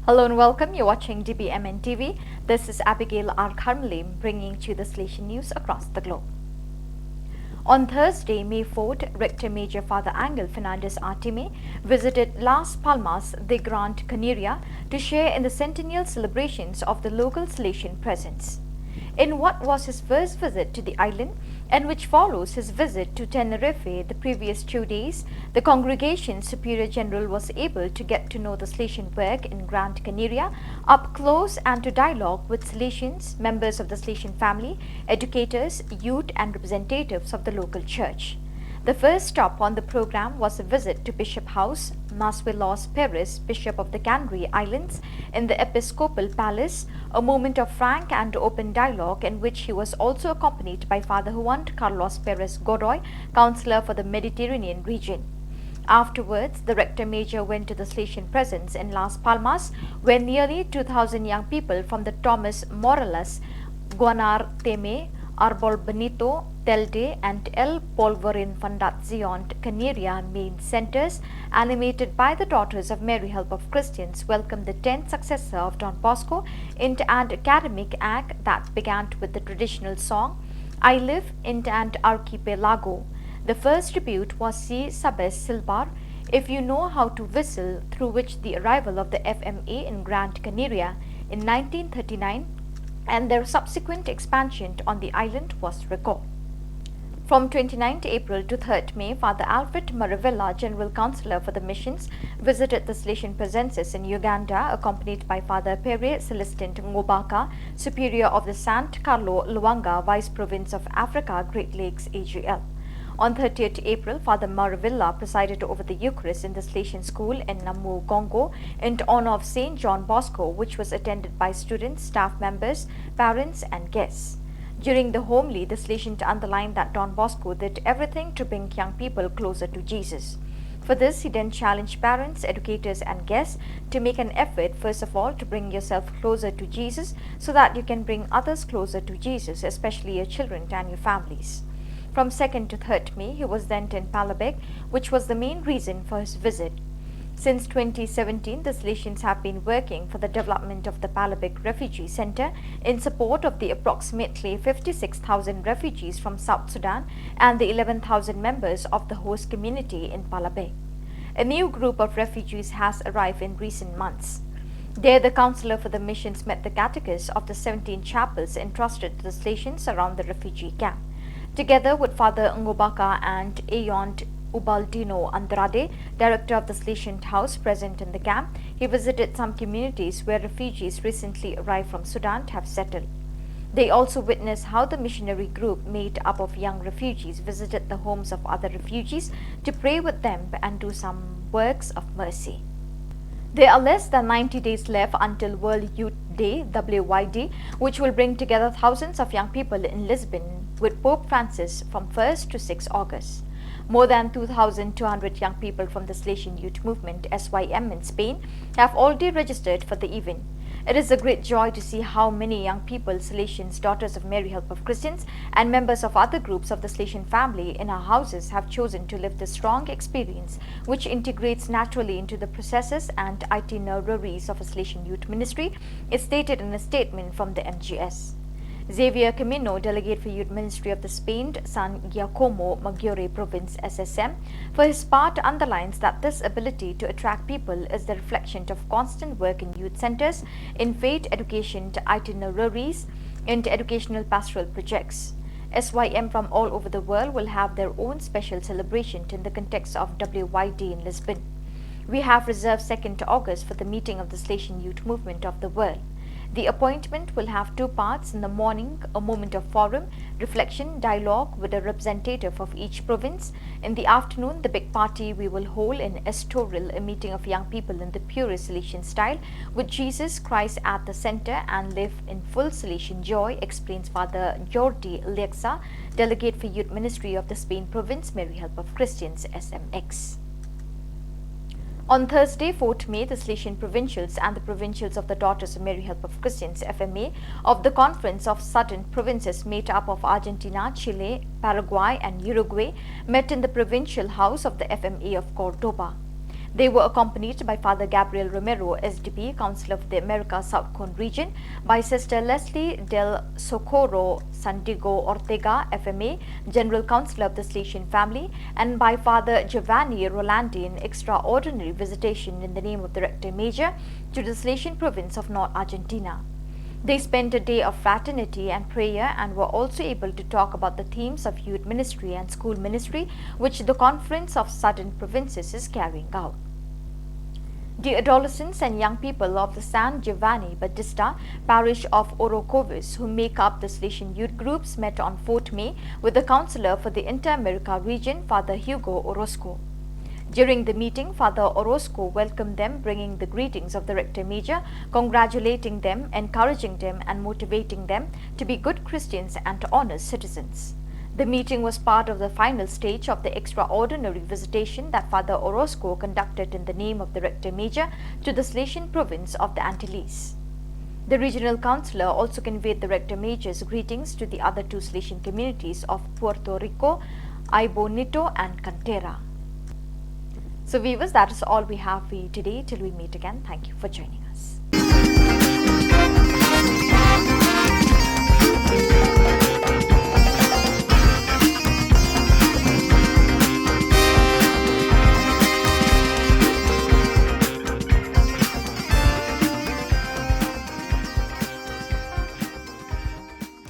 Hello and welcome. You're watching dbmnTv. This is Abigail R. Carmelim bringing you the Salesian news across the globe. On Thursday, May 4th, Rector Major Father Angel Fernandez Artime visited Las Palmas de Gran Canaria to share in the centennial celebrations of the local Salesian presence. In what was his first visit to the island and which follows his visit to Tenerife the previous 2 days, the congregation's Superior General was able to get to know the Salesian work in Gran Canaria up close and to dialogue with Salesians, members of the Salesian family, educators, youth and representatives of the local church. The first stop on the program was a visit to Bishop House, Masvelos Perez, Bishop of the Canary Islands, in the Episcopal Palace, a moment of frank and open dialogue in which he was also accompanied by Father Juan Carlos Perez Godoy, Councillor for the Mediterranean region. Afterwards, the Rector Major went to the Salesian presence in Las Palmas, where nearly 2,000 young people from the Thomas Morales, Guanar Teme, Arbol Benito, Telde and El Polvorin Fundación Canaria main centers, animated by the Daughters of Mary Help of Christians, welcomed the 10th successor of Don Bosco into an academic act that began with the traditional song, I Live in an Archipelago. The first tribute was Si Sabes Silbar, If You Know How to Whistle, through which the arrival of the FMA in Gran Canaria in 1939 and their subsequent expansion on the island was recalled. From 29 April to 3 May, Father Alfred Maravilla, General Councillor for the Missions, visited the Salesian presences in Uganda, accompanied by Father Pere Celestin Ngobaka, Superior of the Sant Carlo Luanga, Vice Province of Africa, Great Lakes, AGL. On 30th April, Father Maravilla presided over the Eucharist in the Salesian School in Namu, Congo, in honor of Saint John Bosco, which was attended by students, staff members, parents and guests. During the homily, the Salesian underlined that Don Bosco did everything to bring young people closer to Jesus. For this, he then challenged parents, educators and guests to make an effort, first of all, to bring yourself closer to Jesus so that you can bring others closer to Jesus, especially your children and your families. From 2nd to 3rd May, he was then in Palabek, which was the main reason for his visit. Since 2017, the Salesians have been working for the development of the Palabek Refugee Center in support of the approximately 56,000 refugees from South Sudan and the 11,000 members of the host community in Palabek. A new group of refugees has arrived in recent months. There, the Councillor for the Missions met the catechists of the 17 chapels entrusted to the Salesians around the refugee camp. Together with Father Ngobaka and Ayont Ubaldino Andrade, director of the Salesian House present in the camp, he visited some communities where refugees recently arrived from Sudan have settled. They also witnessed how the missionary group made up of young refugees visited the homes of other refugees to pray with them and do some works of mercy. There are less than 90 days left until World Youth Day, WYD, which will bring together thousands of young people in Lisbon with Pope Francis from 1st to 6 August. More than 2,200 young people from the Salesian Youth Movement SYM in Spain have already registered for the event. It is a great joy to see how many young people, Salesians, Daughters of Mary Help of Christians, and members of other groups of the Salesian family in our houses have chosen to live this strong experience, which integrates naturally into the processes and itineraries of a Salesian youth ministry, is stated in a statement from the MGS. Xavier Camino, Delegate for Youth Ministry of the Spain, San Giacomo Maggiore Province SSM, for his part underlines that this ability to attract people is the reflection of constant work in youth centers, in faith education itineraries, and educational pastoral projects. SYM from all over the world will have their own special celebration in the context of WYD in Lisbon. We have reserved 2nd August for the meeting of the Salesian Youth Movement of the world. The appointment will have 2 parts. In the morning, a moment of forum, reflection, dialogue with a representative of each province. In the afternoon, the big party we will hold in Estoril, a meeting of young people in the purest Salesian style, with Jesus Christ at the center and live in full Salesian joy, explains Father Jordi Lexa, Delegate for Youth Ministry of the Spain Province, Mary Help of Christians, SMX. On Thursday, 4th May, the Salesian Provincials and the Provincials of the Daughters of Mary Help of Christians FMA of the Conference of Southern Provinces made up of Argentina, Chile, Paraguay and Uruguay met in the Provincial House of the FMA of Cordoba. They were accompanied by Father Gabriel Romero, SDP, Council of the America South Cone Region, by Sister Leslie del Socorro Santiago Ortega, FMA, General Counsel of the Salesian family, and by Father Giovanni Rolandi in extraordinary visitation in the name of the Rector Major to the Salesian province of North Argentina. They spent a day of fraternity and prayer and were also able to talk about the themes of youth ministry and school ministry, which the Conference of Southern Provinces is carrying out. The adolescents and young people of the San Giovanni Battista parish of Orocovis, who make up the Salesian youth groups, met on 4th May with the Councillor for the Inter-America region, Father Hugo Orozco. During the meeting, Father Orozco welcomed them, bringing the greetings of the Rector Major, congratulating them, encouraging them and motivating them to be good Christians and honest citizens. The meeting was part of the final stage of the extraordinary visitation that Father Orozco conducted in the name of the Rector Major to the Salesian province of the Antilles. The regional councillor also conveyed the Rector Major's greetings to the other two Salesian communities of Puerto Rico, Aybonito and Cantera. So viewers, that is all we have for you today. Till we meet again, thank you for joining us.